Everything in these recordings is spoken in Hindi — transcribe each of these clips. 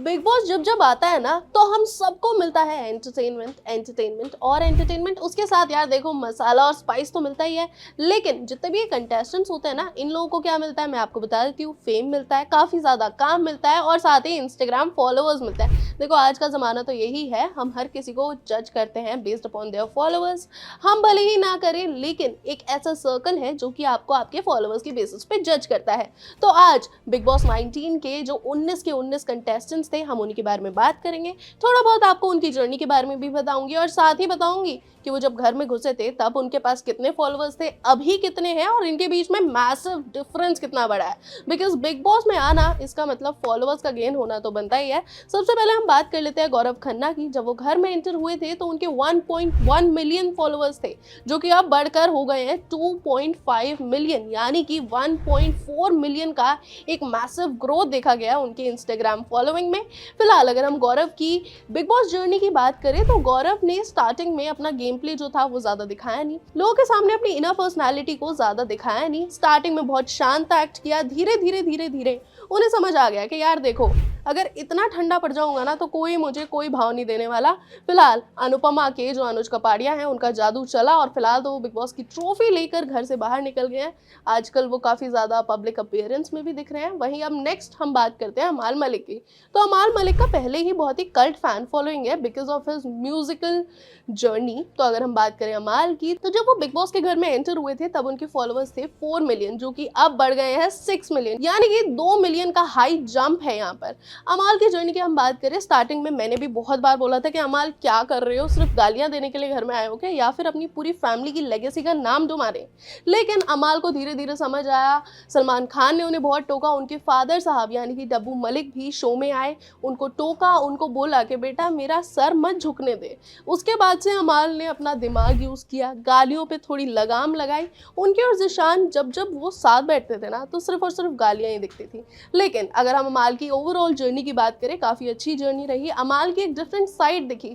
बिग बॉस जब जब आता है ना तो हम सबको मिलता है एंटरटेनमेंट एंटरटेनमेंट और एंटरटेनमेंट। उसके साथ यार देखो मसाला और स्पाइस तो मिलता ही है, लेकिन जितने भी ये कंटेस्टेंट्स होते हैं ना, इन लोगों को क्या मिलता है मैं आपको बता देती हूँ। फेम मिलता है, काफी ज्यादा काम मिलता है और साथ ही इंस्टाग्राम फॉलोअर्स मिलता है। देखो आज का जमाना तो यही है, हम हर किसी को जज करते हैं बेस्ड अपॉन देयर फॉलोअर्स। हम भले ही ना करें, लेकिन एक ऐसा सर्कल है जो कि आपको आपके फॉलोअर्स की बेसिस पे जज करता है। तो आज बिग बॉस 19 के जो 19 के 19 कंटेस्टेंट्स थे, हम उन्हीं के बारे में बात करेंगे। थोड़ा बहुत आपको उनकी जर्नी के बारे में भी बताऊंगी और साथ ही बताऊंगी कि वो जब घर में घुसे थे तब उनके पास कितने फॉलोअर्स थे, अभी कितने हैं और इनके बीच में मैसिव डिफरेंस कितना बड़ा है। बिकॉज बिग बॉस में आना इसका मतलब फॉलोअर्स का गेन होना तो बनता ही है। सबसे पहले हम बात कर लेते हैं गौरव खन्ना की। जब वो घर में एंटर हुए थे तो उनके 1.1 मिलियन फॉलोअर्स थे, जो कि अब बढ़कर हो गए हैं 2.5 मिलियन, यानी कि 1.4 मिलियन का एक मैसिव ग्रोथ देखा गया उनके इंस्टाग्राम फॉलोइंग में। फिलहाल अगर हम गौरव की बिग बॉस जर्नी की बात करें तो गौरव ने स्टार्टिंग में अपना गेम प्ले जो था वो ज्यादा दिखाया नहीं, लोगों के सामने अपनी इनर पर्सनालिटी को ज्यादा दिखाया नहीं। स्टार्टिंग में बहुत शांत एक्ट किया, धीरे धीरे धीरे धीरे उन्हें समझ आ गया कि यार देखो, अगर इतना ठंडा पड़ जाऊंगा ना तो मुझे कोई भाव नहीं देने वाला। फिलहाल अनुपमा के जो अनुज कपाड़िया हैं उनका जादू चला और फिलहाल तो वो बिग बॉस की ट्रॉफी लेकर घर से बाहर निकल गए हैं। आजकल वो काफी ज्यादा पब्लिक अपीयरेंस में भी दिख रहे हैं। वहीं अब नेक्स्ट हम बात करते हैं अमाल मलिक की। तो अमाल मलिक का पहले ही बहुत ही कल्ट फैन फॉलोइंग है because of his musical journey. तो अगर हम बात करें अमाल की, तो जब वो बिग बॉस के घर में एंटर हुए थे तब उनके फॉलोअर्स थे 4 मिलियन, जो कि अब बढ़ गए हैं 6 मिलियन, यानी कि 2 मिलियन का हाई जंप है यहाँ पर। अमाल की जर्नी की हम बात करें, स्टार्टिंग में मैंने भी बहुत बार बोला था कि अमाल क्या कर रहे हो, सिर्फ गालियां देने के लिए घर में आए हो क्या, या फिर अपनी पूरी फैमिली की लेगेसी का नाम जो मारे। लेकिन अमाल को धीरे धीरे समझ आया। सलमान खान ने उन्हें बहुत टोका, उनके फादर साहब यानी कि डब्बू मलिक भी शो में आए, उनको टोका, उनको बोला कि बेटा मेरा सर मत झुकने दे। उसके बाद से अमाल ने अपना दिमाग यूज किया, गालियों पे थोड़ी लगाम लगाई। उनके और जिशान जब जब वो साथ बैठते थे ना तो सिर्फ और सिर्फ गालियां ही दिखती थी। लेकिन अगर हम अमाल की ओवरऑल जर्नी की बात करें, काफी अच्छी जर्नी रही। अमाल की एक डिफरेंट साइड दिखी।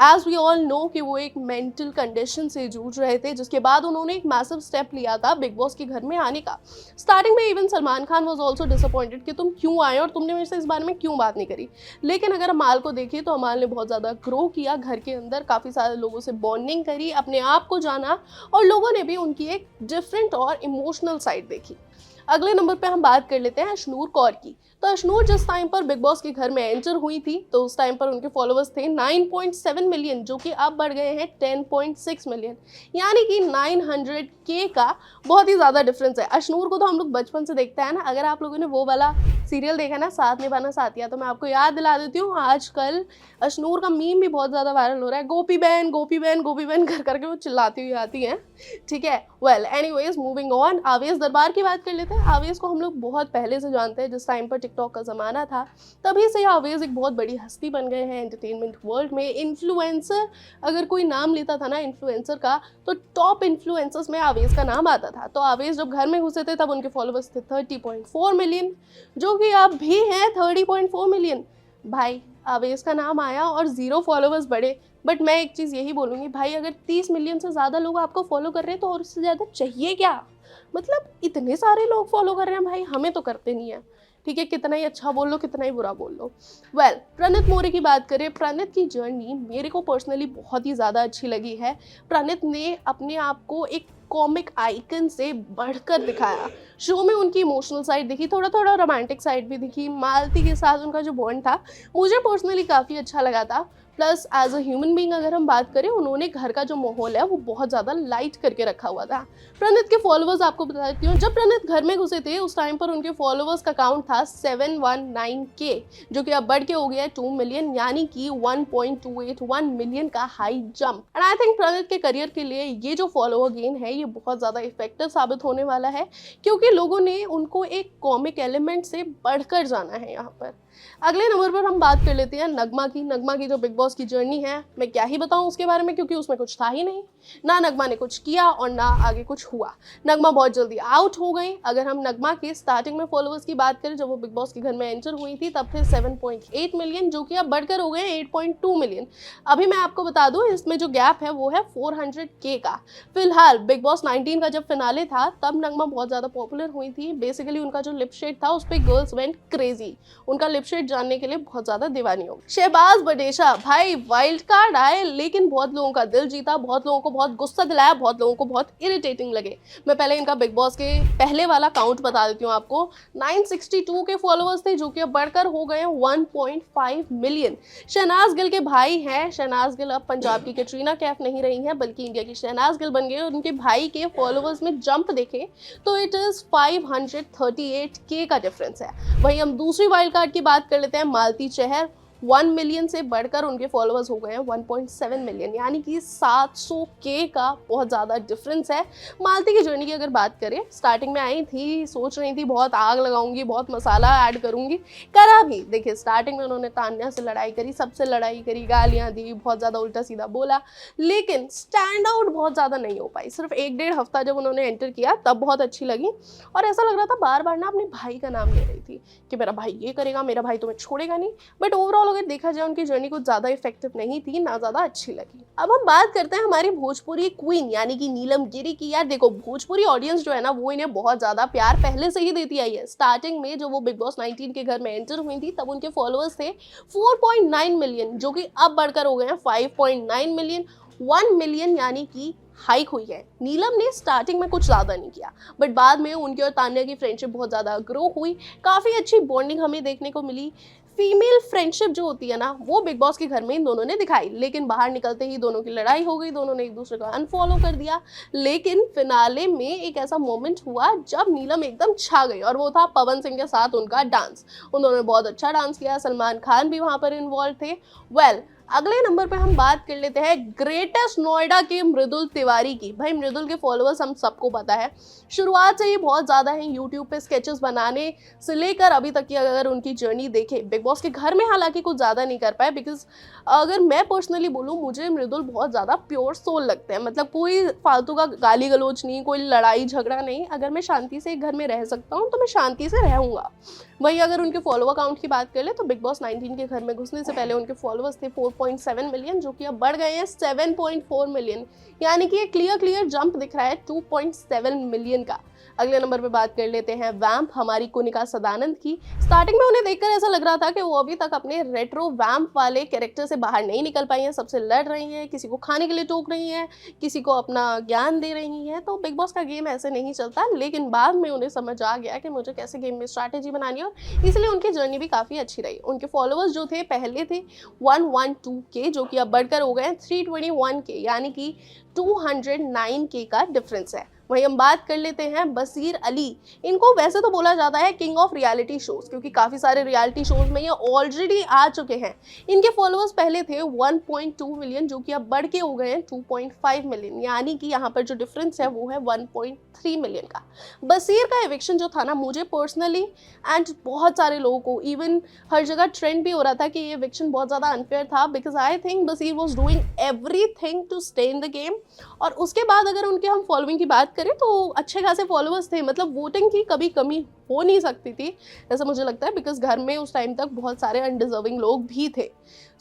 एज वी ऑल नो कि वो एक मेंटल कंडीशन से जूझ रहे थे, जिसके बाद उन्होंने एक मैसिव स्टेप लिया था बिग बॉस के घर में आने का। स्टार्टिंग में even Salman Khan was also disappointed कि तुम क्यों आए और तुमने मेरे से इस बारे में क्यों बात नहीं करी। लेकिन अगर अमाल को देखिए तो अमाल ने बहुत ज़्यादा ग्रो किया घर के अंदर, काफ़ी सारे लोगों से बॉन्डिंग करी, अपने आप को जाना और लोगों ने भी उनकी एक डिफरेंट और इमोशनल साइड देखी। अगले नंबर पे हम बात कर लेते हैं अशनूर कौर की। तो अशनूर जिस टाइम पर बिग बॉस के घर में एंटर हुई थी तो उस टाइम पर उनके फॉलोअर्स थे 9.7 मिलियन, जो कि अब बढ़ गए हैं 10.6 मिलियन, यानी कि 900K का बहुत ही ज़्यादा डिफरेंस है। अशनूर को तो हम लोग बचपन से देखते हैं ना। अगर आप लोगों ने वो वाला सीरियल देखा ना, साथ निभाना साथिया, तो मैं आपको याद दिला देती हूँ, आजकल अशनूर का मीम भी बहुत ज़्यादा वायरल हो रहा है, गोपी बहन गोपी बहन गोपी बहन कर करके वो चिल्लाती हुई आती हैं। ठीक है, वेल एनीवेज मूविंग ऑन, आवेश दरबार की बात कर लेते हैं। आवेश को हम लोग बहुत पहले से जानते हैं, जिस टाइम पर टिकटॉक का ज़माना था तभी से आवेश एक बहुत बड़ी हस्ती बन गए हैं एंटरटेनमेंट वर्ल्ड में। इन्फ्लुएंसर अगर कोई नाम लेता था ना इन्फ्लुएंसर का, तो टॉप इन्फ्लुएंसर्स में आवेश का नाम आता था। तो आवेश जब घर में घुसे थे तब उनके फॉलोअर्स थे 30.4 मिलियन, जो कि अब भी हैं 30.4 मिलियन। भाई आवेश का नाम आया और 0 फॉलोअर्स बढ़े। बट मैं एक चीज़ यही बोलूँगी भाई, अगर 30 मिलियन से ज़्यादा लोग आपको फॉलो कर रहे हैं तो और उससे ज़्यादा चाहिए क्या। मतलब इतने सारे लोग फॉलो कर रहे हैं भाई, हमें तो करते नहीं है। ठीक है, कितना ही अच्छा बोल लो कितना ही बुरा बोल लो। वेल प्रणीत मोरे की बात करें, प्रणीत की जर्नी मेरे को पर्सनली बहुत ही ज़्यादा अच्छी लगी है। प्रणीत ने अपने आप को एक कॉमिक आइकन से बढ़कर दिखाया। शो में उनकी इमोशनल साइड दिखी, थोड़ा थोड़ा रोमांटिक साइड भी दिखी। मालती के साथ उनका जो बॉन्ड था मुझे पर्सनली काफ़ी अच्छा लगा था। Plus as a human being अगर हम बात करें, उन्होंने घर का जो माहौल है वो बहुत ज़्यादा लाइट करके रखा हुआ था। प्रणीत के फॉलोअर्स आपको बता देती हूँ, जब प्रणीत घर में घुसे थे उस टाइम पर उनके फॉलोअर्स का काउंट था 719K, जो कि अब बढ़ के हो गया है 2 मिलियन, यानी कि 1.281 मिलियन का high jump. And I think Praneeth के करियर के लिए ये जो फॉलोअर गेन है ये बहुत ज़्यादा इफेक्टिव साबित होने वाला है, क्योंकि लोगों ने उनको एक कॉमिक एलिमेंट से बढ़कर जाना है यहाँ पर। अगले नंबर पर हम बात कर लेते हैं नगमा की। नगमा की जो बिग बॉस की जर्नी है, मैं क्या ही बताऊं उसके बारे में, क्योंकि उसमें कुछ था ही नहीं। ना नगमा ने कुछ किया और ना आगे कुछ हुआ। नगमा बहुत जल्दी आउट हो गई। अगर हम नगमा के स्टार्टिंग में फॉलोअर्स की बात करें, जब वो बिग बॉस के घर में एंटर हुई थी तब थे 7.8 मिलियन, जो कि अब बढ़कर हो गए 8.2 मिलियन। अभी मैं आपको बता दूं इसमें जो गैप है वो है 400K का। फिलहाल बिग बॉस 19 का जब फिनाले था तब नगमा बहुत ज़्यादा पॉपुलर हुई थी। बेसिकली उनका जो लिप शेड था उस पर गर्ल्स वेंट क्रेजी। उनका लिप डिपशेट जानने के लिए बहुत ज्यादा दीवानी हो। शहबाज बडेशा भाई वाइल्ड कार्ड आए लेकिन बहुत लोगों का दिल जीता, बहुत लोगों को बहुत गुस्सा दिलाया, बहुत लोगों को बहुत इरिटेटिंग लगे। मैं पहले इनका बिग बॉस के पहले वाला काउंट बता देती हूँ आपको। 962 के फॉलोअर्स थे जो कि अब बढ़कर हो गए 1.5 मिलियन। शहनाज गिल के भाई हैं, शहनाज गिल अब पंजाब की कैटरीना कैफ नहीं रही हैं बल्कि इंडिया की शहनाज गिल बन गए और उनके भाई के फॉलोअर्स में जंप देखें तो इट इज 538K का डिफरेंस है। वहीं हम दूसरी वाइल्ड कार्ड की बात कर लेते हैं, मालती चहर। 1 मिलियन से बढ़कर उनके फॉलोअर्स हो गए हैं 1.7 मिलियन, यानी कि 700K का बहुत ज़्यादा डिफरेंस है। मालती की जर्नी की अगर बात करें, स्टार्टिंग में आई थी, सोच रही थी बहुत आग लगाऊंगी, बहुत मसाला ऐड करूंगी, करा भी। देखिए स्टार्टिंग में उन्होंने तान्या से लड़ाई करी, सबसे लड़ाई करी, गालियां दी, बहुत ज़्यादा उल्टा सीधा बोला, लेकिन स्टैंड आउट बहुत ज़्यादा नहीं हो पाई। सिर्फ 1-1.5 हफ्ता जब उन्होंने एंटर किया तब बहुत अच्छी लगी और ऐसा लग रहा था बार बार ना अपने भाई का नाम ले रही थी कि मेरा भाई ये करेगा, मेरा भाई तुम्हें छोड़ेगा नहीं। बट ओवरऑल अगर देखा जाए उनकी जर्नी कुछ ज़्यादा इफेक्टिव नहीं थी, ना ज़्यादा अच्छी लगी। अब हम बात करते हैं हमारी भोजपुरी क्वीन यानी कि नीलम गिरी की। यार देखो भोजपुरी ऑडियंस जो है ना वो इन्हें बहुत ज़्यादा प्यार पहले से ही देती आई है। स्टार्टिंग में जब वो बिग बॉस 19 के घर में एंटर हुई थी तब उनके फॉलोअर्स थे 4.9 मिलियन जो कि अब बढ़कर हो गए हैं 5.9 मिलियन। 1 मिलियन यानी कि हाइक हुई है। नीलम ने स्टार्टिंग में कुछ ज़्यादा नहीं किया बट बाद में उनकी और तान्या की फ्रेंडशिप बहुत ज़्यादा ग्रो हुई, काफ़ी अच्छी बॉन्डिंग हमें देखने को मिली। फीमेल फ्रेंडशिप जो होती है ना वो बिग बॉस के घर में इन दोनों ने दिखाई, लेकिन बाहर निकलते ही दोनों की लड़ाई हो गई, दोनों ने एक दूसरे को अनफॉलो कर दिया। लेकिन फिनाले में एक ऐसा मोमेंट हुआ जब नीलम एकदम छा गई और वो था पवन सिंह के साथ उनका डांस। उन्होंने बहुत अच्छा डांस किया, सलमान खान भी वहाँ पर इन्वॉल्व थे। अगले नंबर पे हम बात कर लेते हैं ग्रेटेस्ट नोएडा के मृदुल तिवारी की। भाई मृदुल के फॉलोअर्स हम सबको पता है, शुरुआत से ही बहुत ज़्यादा हैं। यूट्यूब पे स्केचेस बनाने से लेकर अभी तक की अगर उनकी जर्नी देखें, बिग बॉस के घर में हालांकि कुछ ज़्यादा नहीं कर पाए बिकॉज अगर मैं पर्सनली बोलूँ मुझे मृदुल बहुत ज़्यादा प्योर सोल लगते हैं। मतलब कोई फालतू का गाली गलोच नहीं, कोई लड़ाई झगड़ा नहीं। अगर मैं शांति से एक घर में रह सकता हूँ तो मैं शांति से रहूँगा। वहीं अगर उनके फॉलोअर काउंट की बात कर ले तो बिग बॉस 19 के घर में घुसने से पहले उनके फॉलोअर्स थे 4.7 मिलियन जो कि अब बढ़ गए हैं 7.4 मिलियन, यानी कि एक क्लियर जंप दिख रहा है 2.7 मिलियन का। अगले नंबर पे बात कर लेते हैं वैम्प हमारी कुनिका सदानंद की। स्टार्टिंग में उन्हें देखकर ऐसा लग रहा था कि वो अभी तक अपने रेट्रो वैम्प वाले कैरेक्टर से बाहर नहीं निकल पाई हैं, सबसे लड़ रही हैं, किसी को खाने के लिए टोक रही हैं, किसी को अपना ज्ञान दे रही हैं। तो बिग बॉस का गेम ऐसे नहीं चलता, लेकिन बाद में उन्हें समझ आ गया कि मुझे कैसे गेम में स्ट्रैटेजी बनानी है और इसलिए उनकी जर्नी भी काफ़ी अच्छी रही। उनके फॉलोअर्स जो थे पहले थे 112K जो कि अब बढ़कर हो गए 321K, यानी कि 209K का डिफरेंस है। वहीं हम बात कर लेते हैं बसीर अली। इनको वैसे तो बोला जाता है किंग ऑफ रियलिटी शोज क्योंकि काफ़ी सारे रियलिटी शोज में ये ऑलरेडी आ चुके हैं। इनके फॉलोअर्स पहले थे 1.2 मिलियन जो कि अब बढ़ के हो गए हैं 2.5 मिलियन, यानी कि यहाँ पर जो डिफरेंस है वो है 1.3 मिलियन का। बसीर का एविक्शन जो था ना मुझे पर्सनली एंड बहुत सारे लोगों को इवन हर जगह ट्रेंड भी हो रहा था कि ये एविक्शन बहुत ज़्यादा अनफेयर था because I think Basir was doing everything to stay in the game. और उसके बाद अगर उनके हम फॉलोइंग की बात करें तो अच्छे खासे फॉलोअर्स थे, मतलब वोटिंग की कभी कमी हो नहीं सकती थी ऐसा मुझे लगता है बिकॉज घर में उस टाइम तक बहुत सारे अनडिजर्विंग लोग भी थे।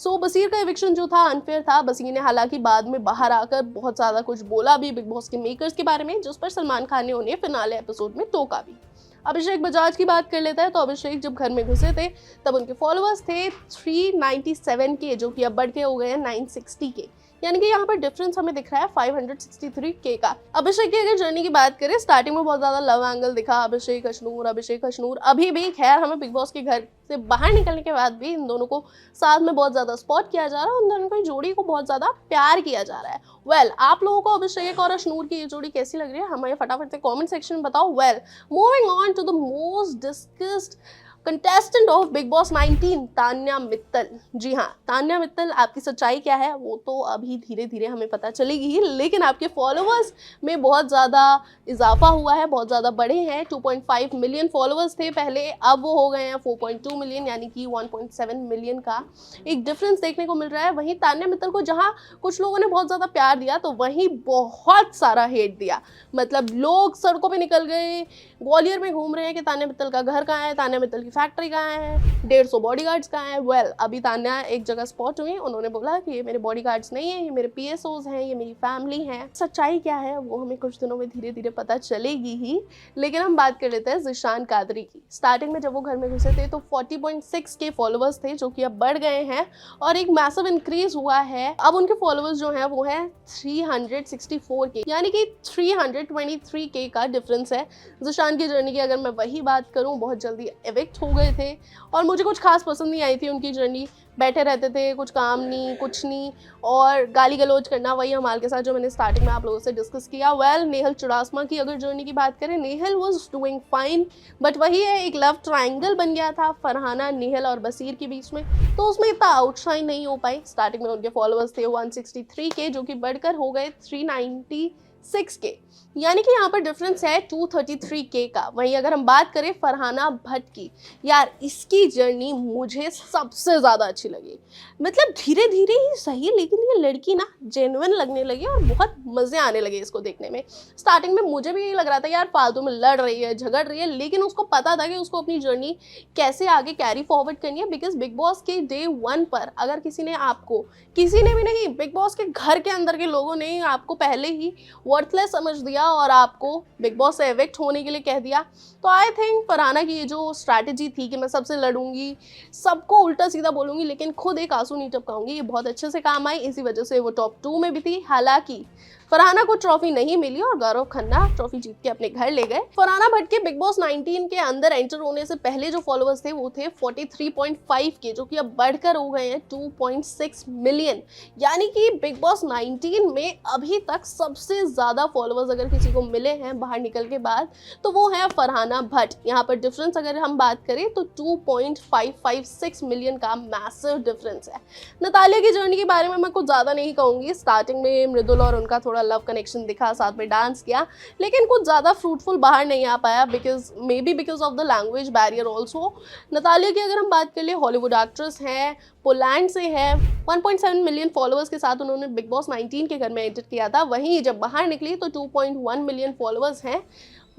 सो बसीर का एविक्शन जो था अनफेयर था। बसीर ने हालांकि बाद में बाहर आकर बहुत ज़्यादा कुछ बोला भी बिग बॉस के मेकर्स के बारे में, जिस पर सलमान खान ने उन्हें फिनाले एपिसोड में टोका भी। अभिषेक बजाज की बात कर लेता है तो अभिषेक जब घर में घुसे थे तब उनके फॉलोअर्स थे 397K जो कि अब बढ़ के हो गए हैं 960K, यानी कि यहाँ पर डिफरेंस हमें दिख रहा है 563K का। अभिषेक की अगर जर्नी की बात करें स्टार्टिंग में बहुत ज़्यादा लव एंगल दिखा, अभिषेक अशनूर। अभी भी खैर हमें बिग बॉस के घर से बाहर निकलने के बाद भी इन दोनों को साथ में बहुत ज़्यादा स्पॉट किया जा रहा है, उन दोनों की जोड़ी को बहुत ज़्यादा प्यार किया जा रहा है। आप लोगों को अभिषेक और अशनूर की ये जोड़ी कैसी लग रही है हमें फटाफट से कॉमेंट सेक्शन में बताओ। Moving on to the most discussed contestant of Bigg Boss 19 Tanya Mittal. जी हाँ, तान्या मित्तल आपकी सच्चाई क्या है वो तो अभी धीरे धीरे हमें पता चलेगी, लेकिन आपके फॉलोअर्स में बहुत ज़्यादा इजाफा हुआ है, बहुत ज़्यादा बढ़े हैं। 2.5 मिलियन फॉलोअर्स थे पहले, अब वो हो गए हैं 4.2 मिलियन, यानी कि 1.7 मिलियन का एक डिफरेंस देखने को मिल रहा है। वहीं तान्या मित्तल को जहाँ कुछ लोगों ने बहुत ज़्यादा प्यार दिया तो वहीं बहुत सारा हेट दिया। मतलब लोग सड़कों पर निकल गए, ग्वालियर में घूम रहे हैं कि तान्या मित्तल का घर कहाँ है, तान्या मित्तल की फैक्ट्री कहाँ है, 150 बॉडीगार्ड्स कहाँ है। वेल अभी तान्या एक जगह स्पॉट हुई, उन्होंने बोला कि ये मेरे बॉडीगार्ड्स नहीं है, ये मेरे PSOs हैं, ये मेरी फैमिली है। सच्चाई क्या है वो हमें कुछ दिनों में धीरे धीरे पता चलेगी ही। लेकिन हम बात कर लेते हैं ज़ीशान कादरी की। स्टार्टिंग में जब वो घर में घुसे थे तो 40.6K फॉलोअर्स थे, जो कि अब बढ़ गए हैं और एक मैसिव इंक्रीज हुआ है। अब उनके फॉलोअर्स जो हैं वो है 364K, यानी कि 323K का डिफरेंस है। ज़ीशान की जर्नी की अगर मैं वही बात करूं, बहुत जल्दी एविक्ट हो गए थे और मुझे कुछ खास पसंद नहीं आई थी उनकी जर्नी। बैठे रहते थे, कुछ काम नहीं, कुछ नहीं, और गाली गलौज करना, वही हमाल के साथ जो मैंने स्टार्टिंग में आप लोगों से डिस्कस किया। वेल नेहल चुड़ासमा की अगर जर्नी की बात करें, Nehal was doing fine, but वही है एक लव ट्रायंगल बन गया था फरहाना, नेहल और बसीर के बीच में, तो उसमें इतना आउटशाइन नहीं हो पाई। स्टार्टिंग में उनके फॉलोअर्स थे 163K, जो कि बढ़कर हो गए 396K, यानी कि यहाँ पर डिफरेंस है 233K का। वहीं अगर हम बात करें फरहाना भट्ट की, यार इसकी जर्नी मुझे सबसे ज़्यादा अच्छी लगी। मतलब धीरे धीरे ही सही, लेकिन ये लड़की ना जेन्युइन लगने लगी और बहुत मज़े आने लगे इसको देखने में। स्टार्टिंग में मुझे भी यही लग रहा था यार फालतू में लड़ रही है, झगड़ रही है, लेकिन उसको पता था कि उसको अपनी जर्नी कैसे आगे कैरी फॉरवर्ड करनी है। बिकॉज बिग बॉस के डे 1 पर अगर किसी ने आपको, किसी ने भी नहीं, बिग बॉस के घर के अंदर के लोगों ने आपको पहले ही वर्थलेस समझ दिया और आपको बिग बॉस से एविक्ट होने के लिए कह दिया, तो आई थिंक फरहाना की ये जो स्ट्रैटेजी थी कि मैं सबसे लड़ूंगी, सबको उल्टा सीधा बोलूंगी, लेकिन खुद एक आंसू नहीं टपकाऊंगी, ये बहुत अच्छे से काम आई। इसी वजह से वो टॉप 2 में भी थी। हालांकि फरहाना को ट्रॉफी नहीं मिली और गौरव खन्ना ट्रॉफी जीत के अपने घर ले गए। फरहाना भट्ट के बिग बॉस 19 के अंदर एंटर होने से पहले जो फॉलोअर्स थे वो थे 43.5K, जो कि अब बढ़कर हो गए हैं 2.6 मिलियन, यानी कि बिग बॉस 19 में अभी तक सबसे ज्यादा फॉलोअर्स अगर किसी को मिले हैं बाहर निकल के बाद तो वो है फरहाना भट्ट। यहाँ पर डिफरेंस अगर हम बात करें तो 2.556 मिलियन का मैसिव डिफरेंस है। नतालिया की जर्नी के बारे में मैं कुछ ज्यादा नहीं कहूंगी। स्टार्टिंग में मृदुल और उनका थोड़ा लव कनेक्शन दिखा, साथ में डांस किया, लेकिन कुछ ज़्यादा फ्रूटफुल बाहर नहीं आ पाया, because of the language barrier also. Natalia की अगर हम बात कर ले, हॉलीवुड एक्ट्रेस हैं, पोलैंड से है, 1.7 मिलियन फॉलोअर्स के साथ उन्होंने बिग बॉस 19 के घर में एंटर किया था। वहीं जब बाहर निकली तो 2.1 मिलियन फॉलोअर्स हैं,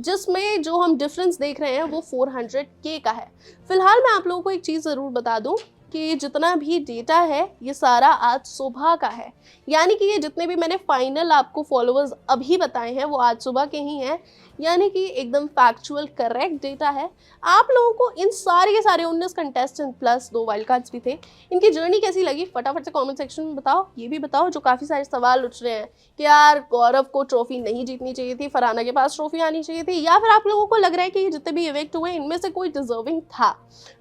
जिसमें जो हम डिफरेंस देख रहे हैं वो 400K का है। फिलहाल मैं आप लोगों को एक चीज़ ज़रूर बता दूं कि जितना भी डेटा है ये सारा आज सुबह का है, यानी कि ये जितने भी मैंने फाइनल आपको फॉलोअर्स अभी बताए हैं वो आज सुबह के ही हैं, यानी कि एकदम फैक्चुअल करेक्ट डेटा है। आप लोगों को इन सारे के सारे 19 कंटेस्टेंट प्लस 2 वाइल्ड कार्ड्स भी थे, इनकी जर्नी कैसी लगी फटाफट से कमेंट सेक्शन में बताओ। ये भी बताओ जो काफ़ी सारे सवाल उठ रहे हैं कि यार गौरव को ट्रॉफी नहीं जीतनी चाहिए थी, फरहाना के पास ट्रॉफी आनी चाहिए थी, या फिर आप लोगों को लग रहा है कि जितने भी इवेक्ट हुए इनमें से कोई डिजर्विंग था,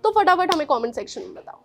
तो फटाफट हमें कॉमेंट सेक्शन में बताओ।